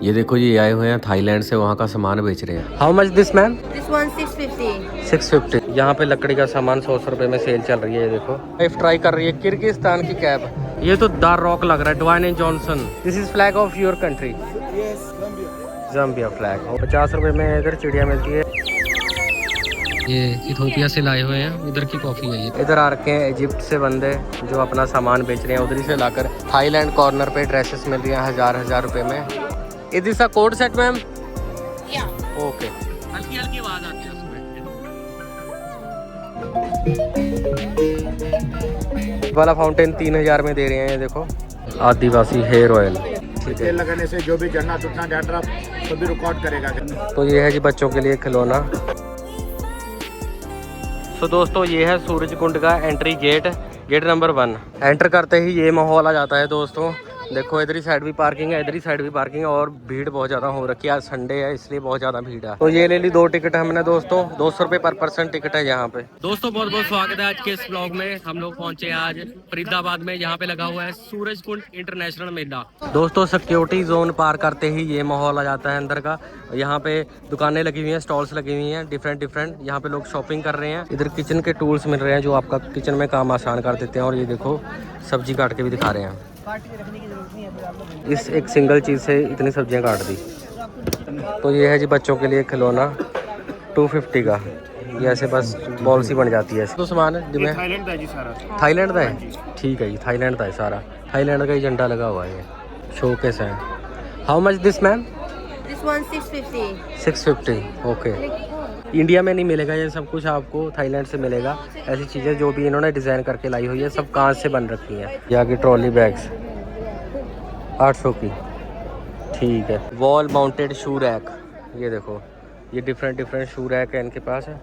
ये देखो ये आए हुए हैं थाईलैंड से, वहाँ का सामान बेच रहे हैं। How much this ma'am? This one 650. 650। यहाँ पे लकड़ी का सामान 100 रुपए में सेल चल रही है। ये देखो वाइफ ट्राई कर रही है किर्गिस्तान की कैप। ये तो दार रॉक लग रहा है, Dwayne and Johnson. This is flag of your country? Zambia flag. 50 रुपए में इधर चिड़िया मिलती है। ये इथोपिया से लाए हुए हैं, उधर की कॉफी है ये। इधर आ रखे हैं इजिप्ट से बंदे जो अपना सामान बेच रहे हैं, उधर से लाकर थाईलैंड कॉर्नर पे ड्रेसेस मिल रही हैं 1000 रुपए में। Is this a coat set ma'am? Okay. हल्की हल्की आवाज आती है उसमें। वाला फाउंटेन 3000 में दे रहे हैं। ये देखो आदिवासी हेयर ऑयल। तेल लगाने से जो भी झरना टूटना डैंड्रफ सभी रिकॉर्ड करेगा। तो ये है जी बच्चों के लिए खिलौना। तो दोस्तों ये है सूरज कुंड का entry gate, gate number 1। Enter करते ही ये माहौल आ जाता है दोस्तों। देखो इधर ही साइड भी पार्किंग है, इधर ही साइड भी पार्किंग है, और भीड़ बहुत ज़्यादा हो रखी है। आज संडे है इसलिए बहुत ज़्यादा भीड़ है। तो ये ले ली 2 टिकट हमने दोस्तों, 200 रुपये पर पर्सन टिकट है यहाँ पे। दोस्तों बहुत बहुत स्वागत है आज के इस ब्लॉग में। हम लोग पहुंचे आज फरीदाबाद में, यहाँ पे लगा हुआ है सूरज कुंड इंटरनेशनल मेला। दोस्तों सिक्योरिटी जोन पार करते ही ये माहौल आ जाता है अंदर का। यहाँ पे दुकानें लगी हुई हैं, स्टॉल्स लगी हुई हैं डिफरेंट। यहाँ पे लोग शॉपिंग कर रहे हैं। इधर किचन के टूल्स मिल रहे हैं जो आपका किचन में काम आसान कर देते हैं। और ये देखो सब्जी काट के भी दिखा रहे हैं। इस एक सिंगल चीज़ से इतनी सब्जियां काट दी। तो ये है जी बच्चों के लिए खिलौना 250 का। ये ऐसे बस बॉल सी बन जाती है। तो सामान है जिसमें थाईलैंड का जी सारा। थाईलैंड का है? ठीक है जी, थाईलैंड का है सारा। थाईलैंड का ही झंडा लगा हुआ है। ये शोकेस है। How much this ma'am? This one 650. 650। Okay. India में नहीं मिलेगा ये सब कुछ, आपको थाईलैंड से मिलेगा। ऐसी चीज़ें जो भी इन्होंने डिज़ाइन करके लाई हुई है सब कांच से बन रखी हैं। ये आगे ट्रॉली बैग्स 800 की। ठीक है। Wall mounted shoe rack. ये देखो ये डिफरेंट शू रैक है इनके पास है।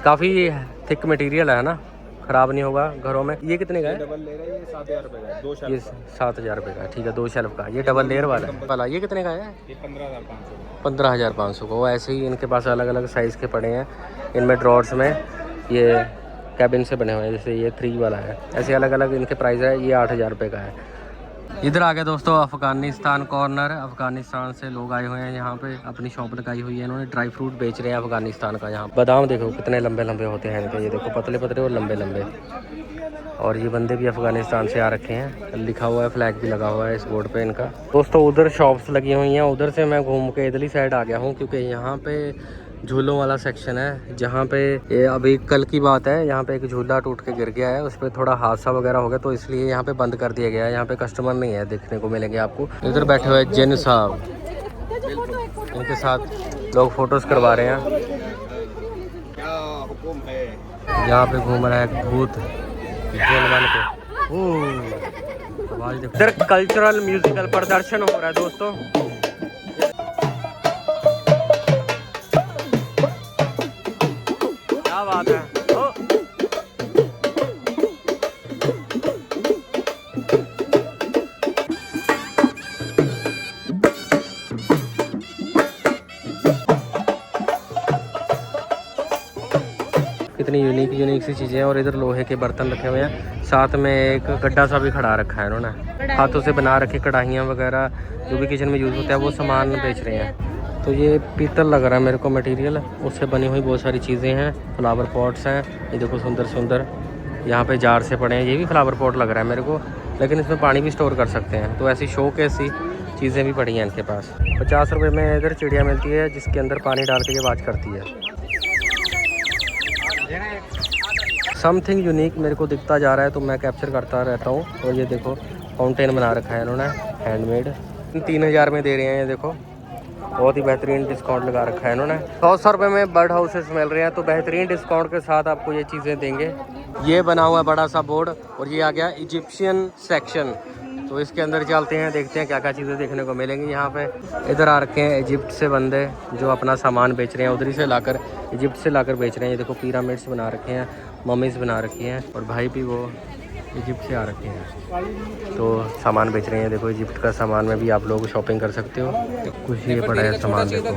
काफ़ी थिक मटेरियल है ना, ख़राब नहीं होगा घरों में। ये कितने का है? डबल ले रहे हैं, ये 7000 रुपये का, 2 शेल्फ। ये 7000 रुपये का। ठीक है, 2 शेल्फ का। ये डबल लेयर वाला है भला। ये कितने का है? ये 15,500 15,500 का। वो ऐसे ही इनके पास अलग अलग साइज़ के पड़े हैं। इनमें ड्रॉर्स में ये कैबिन से बने हुए हैं, जैसे ये 3 वाला है। ऐसे अलग अलग इनके प्राइस है। ये 8000 रुपये का है। इधर आ गए दोस्तों अफगानिस्तान कॉर्नर। अफगानिस्तान से लोग आए हुए हैं यहाँ पे, अपनी शॉप लगाई हुई है इन्होंने। ड्राई फ्रूट बेच रहे हैं अफगानिस्तान का। यहाँ बादाम देखो कितने लंबे लंबे होते हैं इनके। ये देखो पतले पतले और लंबे लंबे। और ये बंदे भी अफगानिस्तान से आ रखे हैं। लिखा हुआ है, फ्लैग भी लगा हुआ है इस बोर्ड पे इनका। दोस्तों उधर शॉप्स लगी हुई हैं, उधर से मैं घूम के इधरली साइड आ गया हूँ क्योंकि यहाँ पे झूलों वाला सेक्शन है। जहाँ पे ये अभी कल की बात है, यहाँ पे एक झूला टूट के गिर गया है, उस पर थोड़ा हादसा वगैरह हो गया, तो इसलिए यहाँ पे बंद कर दिया गया है। यहाँ पे कस्टमर नहीं है, देखने को मिलेंगे आपको। इधर बैठे हुए जिन साहब, इनके साथ लोग फोटोज करवा रहे हैं। क्या हुक्म है? यहाँ पे घूम रहा है भूत जेल बन के। इधर कल्चरल म्यूजिकल प्रदर्शन हो रहा है दोस्तों। क्या बात है। कितनी यूनिक सी चीज़ें हैं। और इधर लोहे के बर्तन रखे हुए हैं, साथ में एक गड्ढा सा भी खड़ा रखा है इन्होंने। हाथों से बना रखी कढ़ाइयाँ वगैरह जो भी किचन में यूज़ होता है वो सामान बेच रहे हैं। तो ये पीतल लग रहा है मेरे को मटेरियल, उससे बनी हुई बहुत सारी चीज़ें हैं। फ्लावर पॉट्स हैं, ये देखो सुंदर। यहाँ पे जार से पड़े हैं। ये भी फ्लावर पॉट लग रहा है मेरे को, लेकिन इसमें पानी भी स्टोर कर सकते हैं। तो ऐसी शौक ऐसी चीज़ें भी पड़ी हैं इनके पास। 50 रुपये में इधर चिड़िया मिलती है जिसके अंदर पानी डाल के ये आवाज़ करती है। समथिंग यूनिक मेरे को दिखता जा रहा है तो मैं कैप्चर करता रहता हूँ। और ये देखो फाउंटेन बना रखा है इन्होंने, हैंडमेड। 3000 में दे रहे हैं। ये देखो बहुत ही बेहतरीन डिस्काउंट लगा रखा है इन्होंने। 100 रुपये में बर्ड हाउसेस मिल रहे हैं, तो बेहतरीन डिस्काउंट के साथ आपको ये चीज़ें देंगे। ये बना हुआ बड़ा सा बोर्ड, और ये आ गया इजिप्शियन सेक्शन। तो इसके अंदर चलते हैं, देखते हैं क्या क्या चीज़ें देखने को मिलेंगी यहाँ पे। इधर आ रखे हैं इजिप्ट से बंदे जो अपना सामान बेच रहे हैं, उधरी से लाकर इजिप्ट से लाकर बेच रहे हैं। ये देखो पिरामिड्स बना रखे हैं, मम्मीज़ बना रखी हैं, और भाई भी वो इजिप्ट से आ रखे हैं तो सामान बेच रहे हैं। देखो इजिप्ट का सामान में भी आप लोग शॉपिंग कर सकते हो। कुछ ये पड़ा है सामान देखो।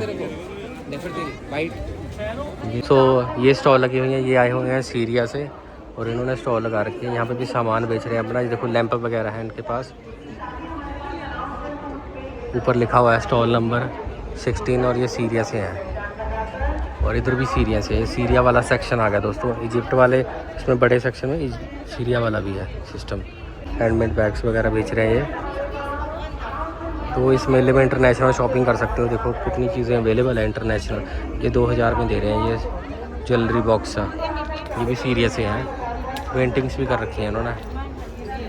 तो ये स्टॉल लगी हुई हैं, ये आए हुए हैं सीरिया से और इन्होंने स्टॉल लगा रखी है। यहाँ पे भी सामान बेच रहे हैं अपना। ये देखो लैंप वगैरह है इनके पास। ऊपर लिखा हुआ है स्टॉल नंबर 16 और ये सीरिया से है। और इधर भी सीरिया से है। सीरिया वाला सेक्शन आ गया दोस्तों। इजिप्ट वाले इसमें बड़े सेक्शन में सीरिया वाला भी है सिस्टम। हैंडमेड बैग्स वगैरह बेच रहे हैं ये। तो इस मेले में इंटरनेशनल शॉपिंग कर सकते हो। देखो कितनी चीज़ें अवेलेबल है इंटरनेशनल। ये 2000 में दे रहे हैं ये ज्वेलरी बॉक्स। ये भी सीरिया से है। पेंटिंग्स भी कर रखी हैं इन्होंने।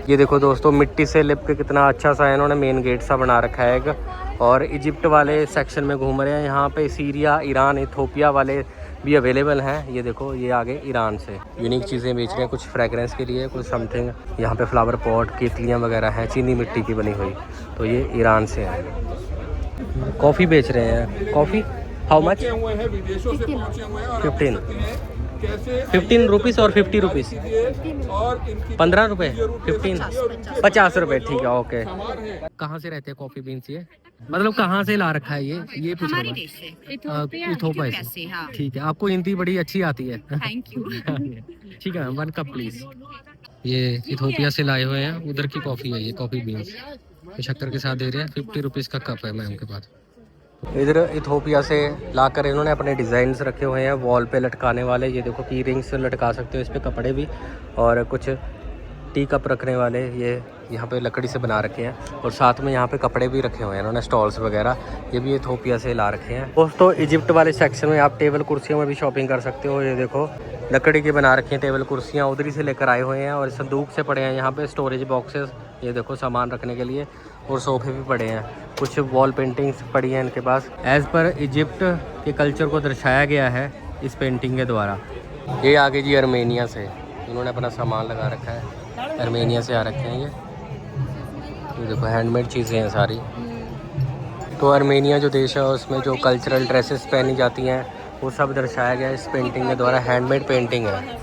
ये देखो दोस्तों मिट्टी से लिप के कितना अच्छा सा इन्होंने मेन गेट सा बना रखा है एक। और इजिप्ट वाले सेक्शन में घूम रहे हैं। यहाँ पे सीरिया, ईरान, इथोपिया वाले भी अवेलेबल हैं। ये देखो ये आगे ईरान से यूनिक चीज़ें बेच रहे हैं, कुछ फ्रेगरेंस के लिए, कुछ समथिंग। यहाँ पे फ्लावर पॉट, केतलियाँ वगैरह हैं चीनी मिट्टी की बनी हुई। तो ये ईरान से है। कॉफ़ी बेच रहे हैं। Coffee how much? 15 रुपीज़ और 50 रुपीज़। 15 रुपये 15 50 रुपये। ठीक है ओके। कहाँ से रहते हैं कॉफ़ी बीन्स ये? मतलब कहाँ से ला रखा है ये पूछ रहा हूँ। इथोपिया से। हाँ। ठीक है, आपको हिंदी बड़ी अच्छी आती है। Thank you. ठीक है, 1 कप प्लीज। ये इथोपिया से लाए हुए हैं, उधर की कॉफ़ी है ये, कॉफ़ी बीन्स शक्कर के साथ दे रहे हैं। 50 रुपीज़ का कप है मैम के पास। इधर इथोपिया से लाकर इन्होंने अपने डिज़ाइंस रखे हुए हैं वॉल पे लटकाने वाले। ये देखो की रिंग्स लटका सकते हो इस पे, कपड़े भी, और कुछ टी कप रखने वाले ये यहाँ पे लकड़ी से बना रखे हैं। और साथ में यहाँ पे कपड़े भी रखे हुए हैं इन्होंने, स्टॉल्स वगैरह। ये भी इथोपिया से ला रखे हैं दोस्तों। इजिप्ट वाले सेक्शन में आप टेबल कुर्सियों में भी शॉपिंग कर सकते हो। ये देखो लकड़ी की बना रखी हैं टेबल कुर्सियाँ, उधर ही से लेकर आए हुए हैं। और संदूक से पड़े हैं यहाँ पे स्टोरेज बॉक्सेस। ये देखो सामान रखने के लिए। और सोफे भी पड़े हैं, कुछ वॉल पेंटिंग्स पड़ी हैं इनके पास। एज़ पर इजिप्ट के कल्चर को दर्शाया गया है इस पेंटिंग के द्वारा। ये आगे जी अर्मेनिया से इन्होंने अपना सामान लगा रखा है। अर्मेनिया से आ रखे हैं ये देखो हैंडमेड चीज़ें हैं सारी। तो अर्मेनिया जो देश है उसमें जो कल्चरल ड्रेसेस पहनी जाती हैं वो सब दर्शाया गया है इस पेंटिंग के द्वारा। हैंडमेड पेंटिंग है।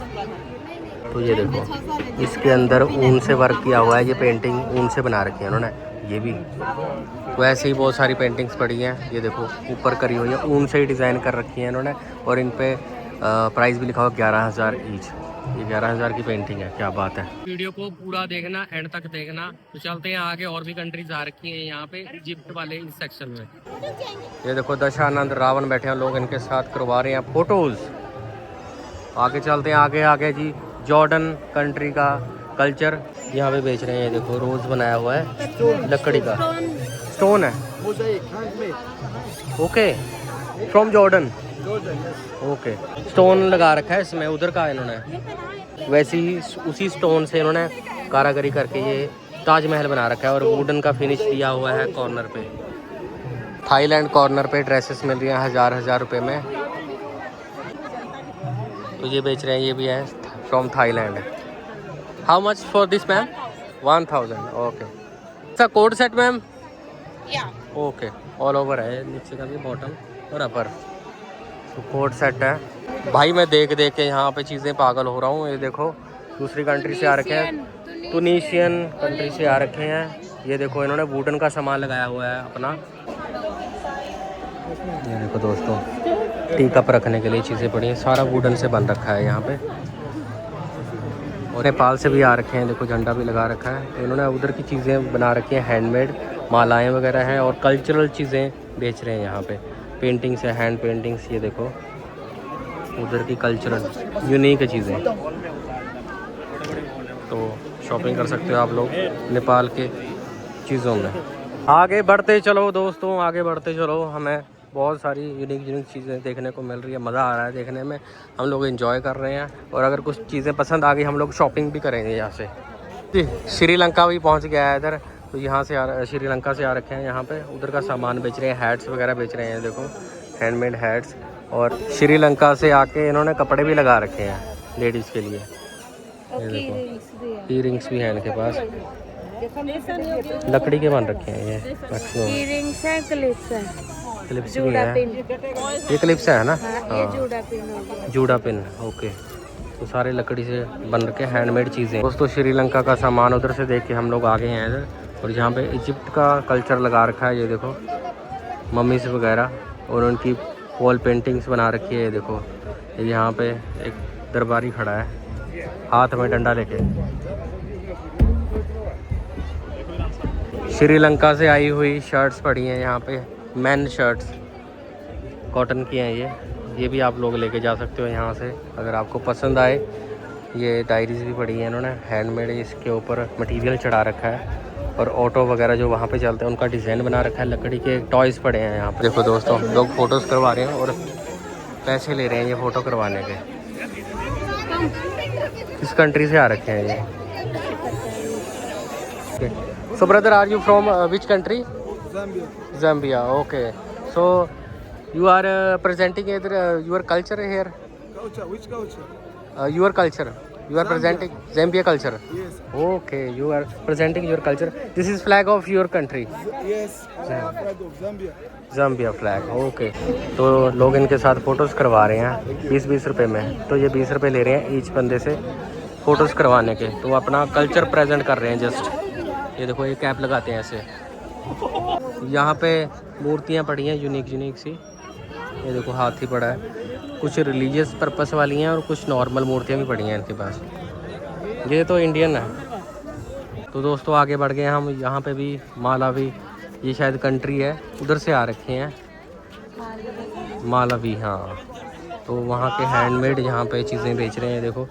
तो ये देखो इसके अंदर ऊन से वर्क किया हुआ है। ये पेंटिंग ऊन से बना रखी है उन्होंने। ये भी तो ऐसे ही बहुत सारी पेंटिंग्स पड़ी हैं। ये देखो ऊपर करी हुई है, ऊन से ही डिज़ाइन कर रखी है इन्होंने। और इन पे प्राइस भी लिखा हुआ 11,000 ईच। ये 11,000 की पेंटिंग है। क्या बात है। वीडियो को पूरा देखना, एंड तक देखना। तो चलते हैं आगे, और भी कंट्रीज आ रखी हैं यहाँ पे इजिप्ट वाले इस सेक्शन में। ये देखो दशानंद रावण बैठे हैं, लोग इनके साथ करवा रहे हैं फोटोज। आगे चलते हैं, आगे आगे जी जॉर्डन कंट्री का कल्चर यहाँ पे बेच रहे हैं। ये देखो रोज बनाया हुआ है लकड़ी का, स्टोन है। Okay from Jordan. Okay stone लगा रखा है इसमें, उधर का इन्होंने। वैसे ही उसी स्टोन से इन्होंने कारागरी करके ये ताजमहल बना रखा है। और वुडन का फिनिश दिया हुआ है कॉर्नर पे। थाईलैंड कॉर्नर पे ड्रेसेस मिल रही हैं 1000 रुपये में। तो ये बेच रहे हैं, ये भी है from Thailand. How much for this ma'am? 1000। Okay sir code set ma'am? Okay all over है, नीचे का भी बॉटम और अपर। तो कोड सेट है भाई। मैं देख देख के यहाँ पे चीज़ें पागल हो रहा हूँ। ये देखो दूसरी कंट्री से आ रखे हैं, टूनीशियन कंट्री से आ रखे हैं। ये देखो इन्होंने वुडन का सामान लगाया हुआ है अपना। ये देखो दोस्तों टी कप रखने के लिए चीज़ें पड़ी हैं, सारा वुडन से बन रखा है यहाँ पे। और नेपाल से भी आ रखे हैं, देखो झंडा भी लगा रखा है। इन्होंने उधर की चीज़ें बना रखी हैं, हैंडमेड मालाएं वगैरह हैं। और कल्चरल चीज़ें बेच रहे हैं यहाँ पे, पेंटिंग्स है, हैंड पेंटिंग्स। ये देखो उधर की कल्चरल यूनिक चीज़ें। तो शॉपिंग कर सकते हो आप लोग नेपाल के चीज़ों में। आगे बढ़ते चलो दोस्तों, आगे बढ़ते चलो। हमें बहुत सारी यूनिक चीज़ें देखने को मिल रही है, मज़ा आ रहा है देखने में। हम लोग एंजॉय कर रहे हैं। और अगर कुछ चीज़ें पसंद आ गई हम लोग शॉपिंग भी करेंगे यहाँ से। श्रीलंका भी पहुँच गया है इधर। तो यहाँ से श्रीलंका से आ रखे हैं यहाँ पे। उधर का सामान बेच रहे हैं, हैट्स वगैरह बेच रहे हैं। देखो हैंडमेड हैट्स। और श्रीलंका से आके इन्होंने कपड़े भी लगा रखे हैं लेडीज़ के लिए। ये देखो ईयरिंग्स भी हैं इनके पास, लकड़ी के बन रखे हैं ये। ईयरिंग्स है, क्लिप्स है, क्लिप्स भी है। ये क्लिप्स है ना? ये जूड़ा पिन हो गया। जूड़ा पिन ओके। तो सारे लकड़ी से बन रखे हैंडमेड चीज़ें। दोस्तों श्रीलंका का सामान उधर से देख के हम लोग आ गए हैं इधर। और यहाँ पे इजिप्ट का कल्चर लगा रखा है। ये देखो मम्मीज़ वगैरह और उनकी वॉल पेंटिंग्स बना रखी है। ये देखो यहाँ पे एक दरबारी खड़ा है हाथ में डंडा लेके। श्रीलंका से आई हुई शर्ट्स पड़ी हैं यहाँ पे, मैन शर्ट्स कॉटन की हैं ये भी आप लोग लेके जा सकते हो यहाँ से अगर आपको पसंद आए। ये डायरीज भी पड़ी हैं इन्होंने, हैंडमेड, इसके ऊपर मटेरियल चढ़ा रखा है और ऑटो वगैरह जो वहाँ पे चलते हैं उनका डिज़ाइन बना रखा है। लकड़ी के टॉयज़ पड़े हैं यहाँ पे। देखो दोस्तों, लोग फ़ोटोज़ करवा रहे हैं और पैसे ले रहे हैं ये फ़ोटो करवाने के। किस कंट्री से आ रखे हैं ये? So brother, are you from which country? Zambia. Okay. So you are presenting your culture here? Culture? Which culture? Your culture. You are Zambia. presenting Zambia culture. Yes. Okay, you are presenting your culture. This is flag of your country. Yes. Flag of Zambia. Zambia flag. Okay. तो लोग इनके साथ photos करवा रहे हैं 20-20 रुपए में। तो ये 20 रुपए ले रहे हैं ईच बंदे से फ़ोटोज़ करवाने के। तो वो अपना कल्चर प्रेजेंट कर रहे हैं जस्ट। ये देखो, ये कैप लगाते हैं ऐसे। यहाँ पे मूर्तियाँ पड़ी हैं यूनिक सी। ये देखो, हाथी पड़ा है। कुछ रिलीजियस पर्पस वाली हैं और कुछ नॉर्मल मूर्तियाँ भी पड़ी हैं इनके पास। ये तो इंडियन है। तो दोस्तों, आगे बढ़ गए हम। यहाँ पे भी मालावी, ये शायद कंट्री है, उधर से आ रखे हैं मालावी। हाँ, तो वहाँ के हैंडमेड यहाँ पे चीज़ें बेच रहे हैं। देखो,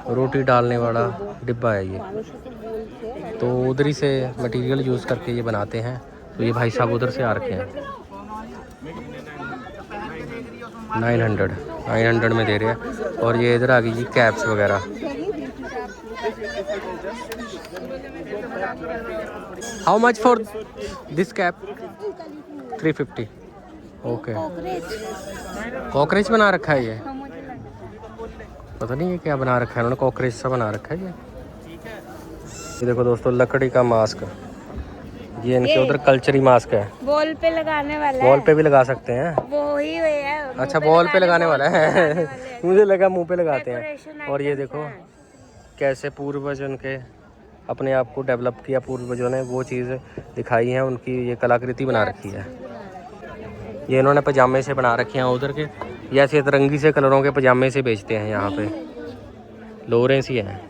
रोटी डालने वाला डिब्बा है ये, तो उधर ही से मटेरियल यूज़ करके ये बनाते हैं। तो ये भाई साहब उधर से आ रखे हैं। 900 में दे रहे हैं। और ये इधर आ गई जी कैप्स वगैरह। How much for this cap? 350। Okay. Cockroach बना रखा है ये, पता नहीं ये क्या बना रखा है उन्होंने, कॉकरेच सा बना रखा है ये देखो दोस्तों, लकड़ी का मास्क। ये इनके उधर कल्चरी मास्क है, बॉल पे लगाने वाला वॉल पे भी लगा सकते हैं। वो ही है। अच्छा, बॉल पे लगाने वाला है मुझे लगा मुंह पे लगाते हैं। और ये देखो कैसे पूर्वज उनके अपने आप को डेवलप किया, पूर्वजों ने वो चीज़ दिखाई है, उनकी ये कलाकृति बना रखी है। ये इन्होंने पजामे से बना रखे हैं उधर के, ये ऐसे रंगी से कलरों के पजामे से बेचते हैं यहाँ पे, लोरें सी हैं।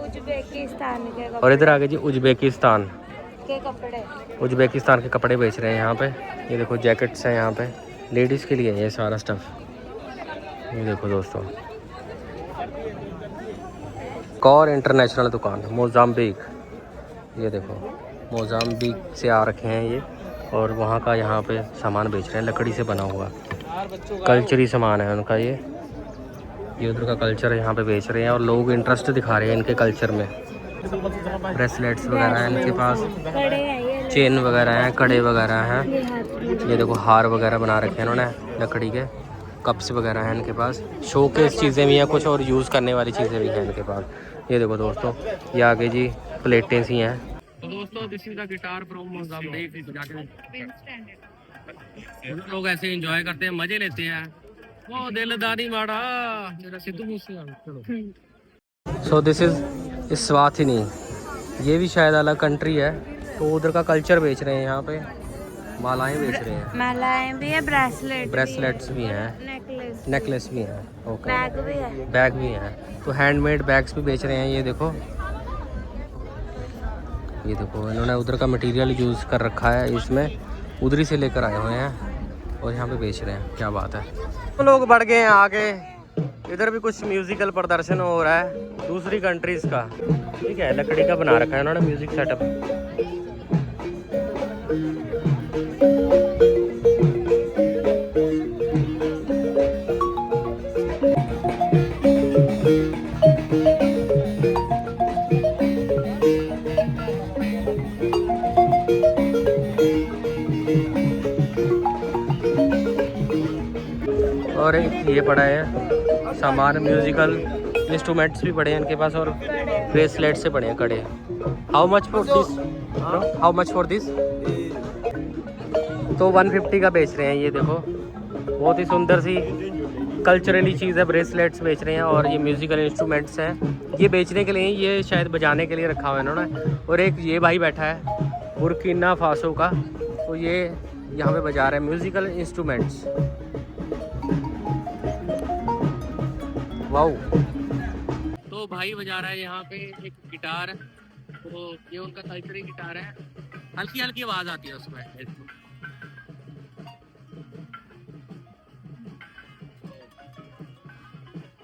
उज्बेकिस्तान के और इधर आगे जी उज्बेकिस्तान के कपड़े, उज्बेकिस्तान के कपड़े बेच रहे हैं यहाँ पे। ये देखो जैकेट्स हैं यहाँ पे, लेडीज़ के लिए ये सारा स्टफ़। ये देखो दोस्तों, कौर इंटरनेशनल दुकान, मोजाम्बिक। ये देखो, मोजाम्बिक से आ रखे हैं ये, और वहाँ का यहाँ पे सामान बेच रहे हैं, लकड़ी से बना हुआ कल्चरी सामान है उनका। ये उधर का कल्चर यहाँ पे बेच रहे हैं और लोग इंटरेस्ट दिखा रहे हैं इनके कल्चर में। ब्रेसलेट्स वगैरह हैं इनके पास, चेन वगैरह हैं, कड़े वगैरह हैं। ये देखो, हार वगैरह बना रखे हैं इन्होंने लकड़ी के, कप्स वगैरह हैं इनके पास, शोकेस चीज़ें भी हैं कुछ, और यूज़ करने वाली चीज़ें भी हैं इनके पास। ये देखो दोस्तों, ये आगे जी प्लेटें सी हैं। तो दोस्तों, this is the guitar from Mozambique. लोग ऐसे एंजॉय करते हैं, मजे लेते हैं। वो दिलदारी माड़ा मेरा Sidhu Moosewala. So this is स्वातिनी, ये भी शायद अलग कंट्री है। तो उधर का कल्चर बेच रहे हैं यहाँ पे, मालाएं बेच रहे हैं। मालाएं भी है, ब्रेसलेट्स भी हैं, नेकलेस भी हैं। ओके, बैग भी है, बैग भी हैं। तो हैंडमेड बैग्स भी बेच रहे हैं। ये देखो, ये देखो, इन्होंने उधर का मटेरियल यूज़ कर रखा है इसमें, उधर से लेकर आए हुए हैं और यहाँ पे बेच रहे हैं। क्या बात है। तो लोग बढ़ गए हैं आगे, इधर भी कुछ म्यूजिकल प्रदर्शन हो रहा है दूसरी कंट्रीज़ का। ठीक है, लकड़ी का बना रखा है इन्होंने म्यूजिक सेटअप। और ये पड़ा है सामान, म्यूजिकल इंस्ट्रूमेंट्स भी पड़े हैं इनके पास, और ब्रेसलेट से पड़े हैं कड़े। How much for this? How much for this? तो 150 का बेच रहे हैं। ये देखो, बहुत ही सुंदर सी कल्चरली चीज़ है, ब्रेसलेट्स बेच रहे हैं और ये म्यूजिकल इंस्ट्रूमेंट्स हैं। ये बेचने के लिए, ये शायद बजाने के लिए रखा हुआ है इन्होंने। और एक ये भाई बैठा है बुर्किना फासो का, तो ये यहाँ पे बजा रहे हैं म्यूजिकल इंस्ट्रूमेंट्स। वाओ। तो भाई बजा रहा है यहाँ पे एक गिटार, तो ये उनका कल्चरल गिटार है, हल्की हल्की आवाज आती है उसमें।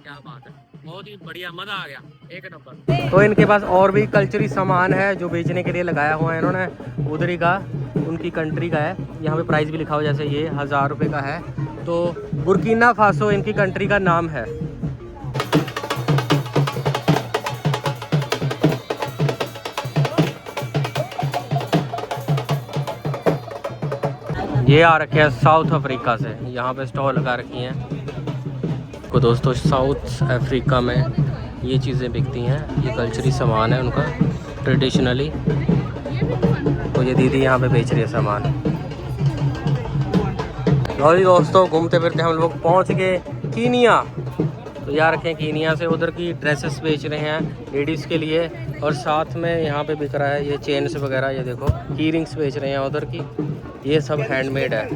क्या बात है, बहुत ही बढ़िया, मजा आ गया, एक नंबर। तो इनके पास और भी कल्चरल सामान है जो बेचने के लिए लगाया हुआ है इन्होंने। उधरी का उनकी कंट्री का है, यहाँ पे प्राइस भी लिखा हुआ, जैसे ये 1000 रुपये का है। तो बुर्किना फासो इनकी कंट्री का नाम है। ये आ रखे हैं साउथ अफ्रीका से, यहाँ पे स्टॉल लगा रखी हैं। तो दोस्तों साउथ अफ्रीका में ये चीज़ें बिकती हैं, ये कल्चरल सामान है उनका ट्रेडिशनली। तो ये दीदी यहाँ पे बेच रही है सामान। और दोस्तों घूमते फिरते हम लोग पहुँच गए कीनिया। तो यहाँ रखे हैं कीनिया से, उधर की ड्रेसेस बेच रहे हैं लेडीज़ के लिए। और साथ में यहाँ पे बिक रहा है ये चेन्स वगैरह, ये देखो की रिंग्स बेच रहे हैं उधर की। ये सब हैंडमेड है।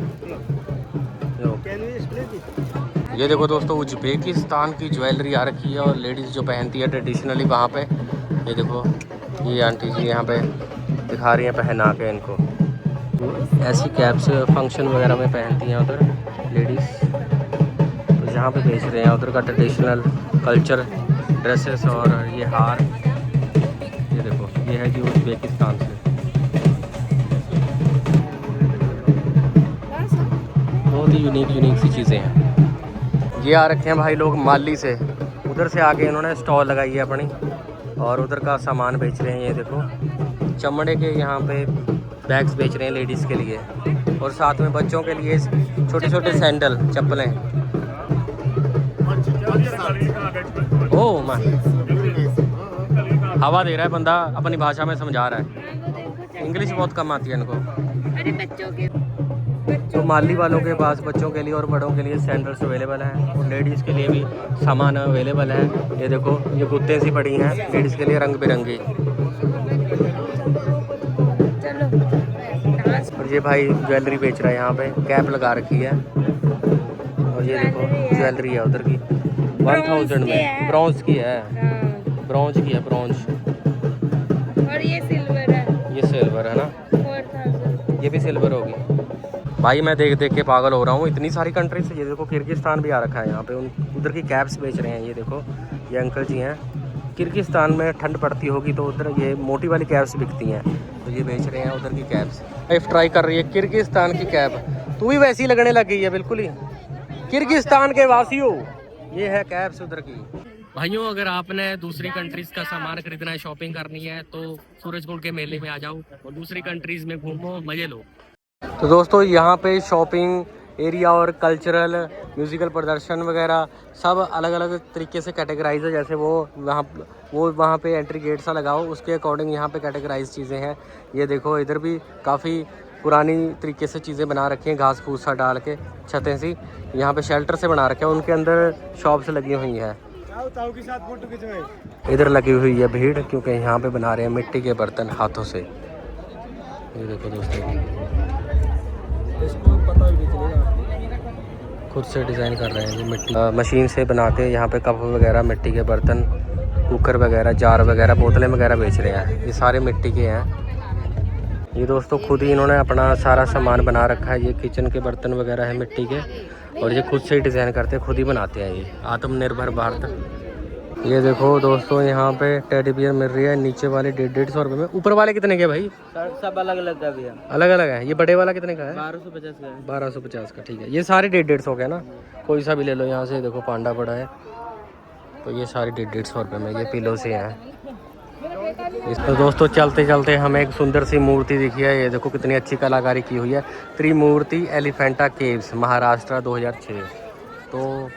ये देखो दोस्तों उज्बेकिस्तान की ज्वेलरी आ रखी है और लेडीज़ जो पहनती है ट्रेडिशनली वहाँ पे। ये देखो ये आंटी जी यहाँ पे दिखा रही हैं पहना के इनको। ऐसी कैप्स फंक्शन वगैरह में पहनती हैं उधर लेडीज़। तो यहाँ पे बेच रहे हैं उधर का ट्रेडिशनल कल्चर ड्रेसेस और ये हार। ये देखो ये है जी उज्बेकिस्तान से। बहुत ही यूनिक सी चीज़ें हैं। ये आ रखे हैं भाई लोग माली से, उधर से आके इन्होंने स्टॉल लगाई है अपनी और उधर का सामान बेच रहे हैं। ये देखो चमड़े के यहाँ पे बैग्स बेच रहे हैं लेडीज़ के लिए, और साथ में बच्चों के लिए छोटे छोटे सैंडल चप्पलें। ओह माँ, हवा दे रहा है बंदा, अपनी भाषा में समझा रहा है। इंग्लिश बहुत कम आती है इनको। अरे बच्चों के तो माली वालों के पास बच्चों के लिए और बड़ों के लिए सैंडल्स अवेलेबल हैं, और लेडीज़ के लिए भी सामान अवेलेबल है। ये देखो ये गुत्ते सी पड़ी हैं लेडीज़ के लिए रंग बिरंगी। और ये भाई ज्वेलरी बेच रहा है, यहाँ पे कैप लगा रखी है। और ये देखो ज्वेलरी है उधर की 1000 में, ब्रॉन्ज की है, ब्रॉन्ज की है, ब्रॉन्ज। और ये सिल्वर है, ये सिल्वर है ना, 4000। ये भी सिल्वर होगी। भाई मैं देख देख के पागल हो रहा हूँ, इतनी सारी कंट्री से। ये देखो किर्गिस्तान भी आ रखा है यहाँ पे, उधर की कैप्स बेच रहे हैं। ये देखो ये अंकल जी हैं, किर्गिस्तान में ठंड पड़ती होगी तो उधर ये मोटी वाली कैप्स बिकती हैं, तो ये बेच रहे हैं उधर की कैप्स। लाइफ ट्राई कर रही है किर्गिस्तान की कैप, तू भी वैसी लगने लग गई है बिल्कुल ही किर्गिस्तान के वासियों। ये है कैप्स उधर की। भाइयों अगर आपने दूसरी कंट्रीज़ का सामान खरीदना है, शॉपिंग करनी है, तो सूरजकुंड के मेले में आ जाओ और दूसरी कंट्रीज़ में घूमो, मज़े लो। तो दोस्तों यहाँ पे शॉपिंग एरिया और कल्चरल म्यूज़िकल प्रदर्शन वगैरह सब अलग अलग तरीके से कैटेगराइज है। जैसे वो वहाँ पे एंट्री गेट सा लगाओ, उसके अकॉर्डिंग यहाँ पे कैटेगराइज चीज़ें हैं। ये देखो इधर भी काफ़ी पुरानी तरीके से चीज़ें बना रखी हैं, घास फूस सा डाल के, छतें सी यहाँ पे शेल्टर से बना रखे हैं, उनके अंदर शॉप्स लगी हुई हैं। इधर लगी हुई है भीड़ क्योंकि यहाँ पे बना रहे हैं मिट्टी के बर्तन हाथों से। ये देखो दोस्तों इसको पता भी नहीं चलेगा, खुद से डिज़ाइन कर रहे हैं ये मिट्टी मशीन से बना के। यहाँ पे कप वगैरह, मिट्टी के बर्तन, कुकर वगैरह, जार वगैरह, बोतलें वगैरह बेच रहे हैं। ये सारे मिट्टी के हैं। ये दोस्तों खुद ही इन्होंने अपना सारा सामान बना रखा है। ये किचन के बर्तन वगैरह है मिट्टी के, और ये खुद से ही डिज़ाइन करते हैं, खुद ही बनाते हैं। ये आत्मनिर्भर भारत। ये देखो दोस्तों यहाँ पे टेडी बियर मिल रही है, नीचे वाले 150 रुपये में। ऊपर वाले कितने के भाई? सब अलग अलग का भैया, अलग अलग है। ये बड़े वाला कितने का है? 1250 का है। 1250 का, ठीक है। ये सारे 150 का है ना, कोई सा भी ले लो। यहाँ से देखो पांडा पड़ा है, तो ये सारे 150 रुपये में। ये पिलो से हैं। तो दोस्तों चलते चलते हमें एक सुंदर सी मूर्ति दिखी है। ये देखो कितनी अच्छी कलाकारी की हुई है। त्रिमूर्ति एलिफेंटा केव्स, महाराष्ट्र 2006। तो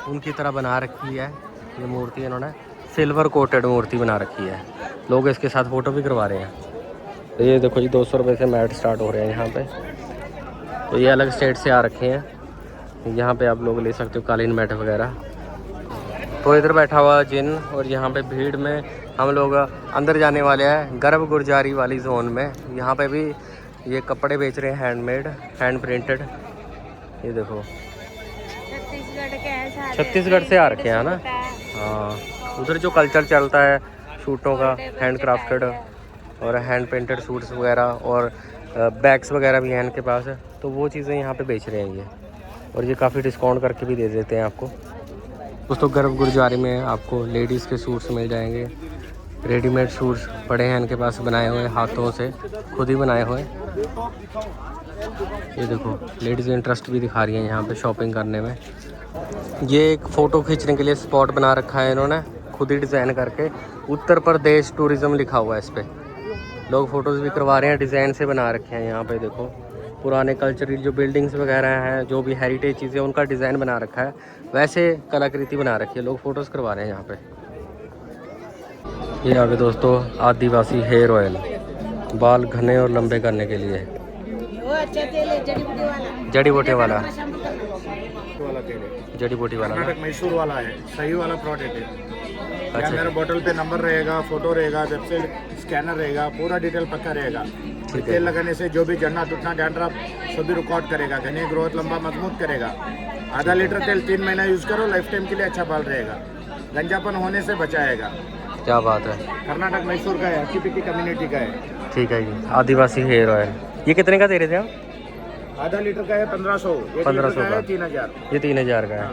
उनकी तरह बना रखी है ये मूर्ति। इन्होंने सिल्वर कोटेड मूर्ति बना रखी है। लोग इसके साथ फ़ोटो भी करवा रहे हैं। तो ये देखो जी 200 रुपये से मैट स्टार्ट हो रहे हैं यहाँ पे। तो ये अलग स्टेट से आ रखे हैं। यहाँ पे आप लोग ले सकते हो कालीन मैट वगैरह। तो इधर बैठा हुआ जिन, और यहाँ पे भीड़ में हम लोग अंदर जाने वाले हैं गर्भ गुरजारी वाली जोन में। यहाँ पे भी ये कपड़े बेच रहे हैं, हैंडमेड, हैंड प्रिंटेड। ये देखो छत्तीसगढ़ के हैं सारे, छत्तीसगढ़ से आ रखे हैं ना। हाँ, उधर जो कल्चर चलता है शूटों का, हैंड क्राफ्टेड, और हैंड पेंटेड सूट्स वगैरह और बैग्स वगैरह भी हैं इनके पास, तो वो चीज़ें यहाँ पे बेच रहे हैं ये। और ये काफ़ी डिस्काउंट करके भी दे देते हैं आपको। दोस्तों गर्व गुरुद्वारे में आपको लेडीज़ के सूट्स मिल जाएंगे, रेडीमेड सूट्स पड़े हैं इनके पास, बनाए हुए हाथों से, खुद ही बनाए हुए। ये देखो लेडीज़ इंटरेस्ट भी दिखा रही हैं यहाँ पे शॉपिंग करने में। ये एक फ़ोटो खींचने के लिए स्पॉट बना रखा है इन्होंने, खुद ही डिज़ाइन करके। उत्तर प्रदेश टूरिज़्म लिखा हुआ है इस पर। लोग फ़ोटोज़ भी करवा रहे हैं, डिज़ाइन से बना रखे हैं यहाँ पे। देखो पुराने कल्चरल जो बिल्डिंग्स वगैरह हैं, जो भी हेरिटेज चीज़ें, उनका डिज़ाइन बना रखा है, वैसे कलाकृति बना रखी है। लोग फ़ोटोज़ करवा रहे हैं यहाँ पे। ये आगे दोस्तों आदिवासी हेयर ऑयल, बाल घने और लंबे करने के लिए। वो अच्छा तेल है, जड़ी बूटी वाला। जड़ी बूटी वाला, वाला तेल है, जड़ी बूटी वाला ना? कर्नाटक मैसूर वाला है, सही वाला प्रोडक्ट है। अच्छा। मेरा बोतल पे नंबर रहेगा, फोटो रहेगा, वेबसाइट स्कैनर रहेगा, पूरा डिटेल पक्का रहेगा। ठीक है। तेल लगाने से जो भी झड़ना टूटना डैंड्रफ सभी रिकॉर्ड करेगा, घने ग्रोथ लंबा मजबूत करेगा। आधा लीटर तेल 3 महीना यूज़ करो, लाइफ टाइम के लिए अच्छा बाल रहेगा, गंजापन होने से बचाएगा। क्या बात है। कर्नाटक मैसूर का है, HPT कम्युनिटी का है। ठीक है जी, आदिवासी हेयर ऑयल। ये कितने का दे रहे थे आप? आधा लीटर का है 1500, 1500 का। 3000। ये 3000 का है।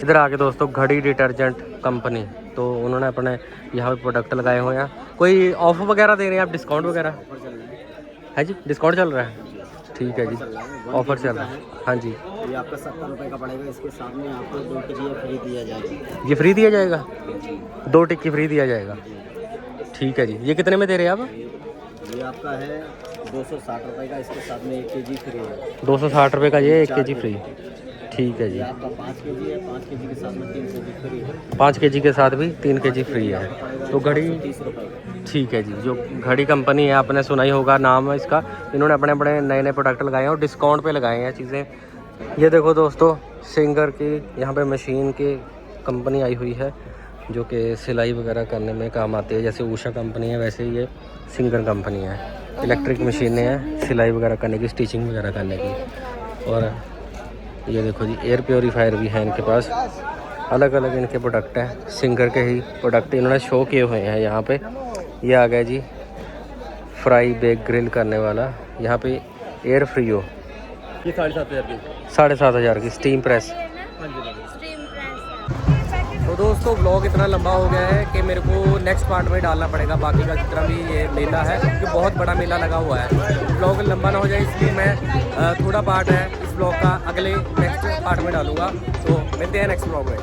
इधर आके दोस्तों घड़ी डिटर्जेंट कंपनी, तो उन्होंने अपने यहाँ पे प्रोडक्ट लगाए हुए हैं। कोई ऑफर वगैरह दे रहे हैं आप, डिस्काउंट वगैरह है जी? डिस्काउंट चल रहा है, ठीक है जी, ऑफर चल रहा है। हाँ जी, ये आपका 70 रुपये का पड़ेगा। इसके सामने आपको 2 टिकिया फ्री दिया जाएगा। ये फ्री दिया जाएगा, 2 टिक्की फ्री दिया जाएगा। ठीक है जी। ये कितने में दे रहे हैं आप? ये आपका है 260 रुपये का, इसके साथ में 1 kg फ्री है। 260 रुपये का ये 1 kg फ्री। ठीक है जी। ये आपका 5 kg है, 5 kg के साथ में 3 kg फ्री है। 5 kg के साथ भी 3 kg फ्री है। तो घड़ी 30 रुपये का। ठीक है जी। जो घड़ी कंपनी है, आपने सुना ही होगा नाम है इसका। इन्होंने अपने बड़े नए नए प्रोडक्ट लगाए हैं और डिस्काउंट पे लगाए हैं चीज़ें। ये देखो दोस्तों सिंगर की यहाँ पे मशीन की कंपनी आई हुई है, जो कि सिलाई वगैरह करने में काम आती है। जैसे उषा कंपनी है, वैसे ये सिंगर कंपनी है। इलेक्ट्रिक मशीनें हैं सिलाई वगैरह करने की, स्टिचिंग वगैरह करने की। और ये देखो जी एयर प्योरीफायर भी है इनके पास। अलग अलग इनके प्रोडक्ट हैं, सिंगर के ही प्रोडक्ट इन्होंने शो किए हुए हैं यहाँ पे। ये आ गया जी फ्राई बेक ग्रिल करने वाला, यहाँ पे एयर फ्री हो। ये 7,500 की। 7,500 की स्टीम प्रेस। Steam press. तो दोस्तों व्लॉग इतना लंबा हो गया है कि मेरे को नेक्स्ट पार्ट में डालना पड़ेगा बाकी का जितना भी ये मेला है, क्योंकि बहुत बड़ा मेला लगा हुआ है। व्लॉग लंबा ना हो जाए इसलिए मैं थोड़ा पार्ट है इस व्लॉग का अगले नेक्स्ट पार्ट में डालूंगा। तो मिलते हैं नेक्स्ट व्लॉग में।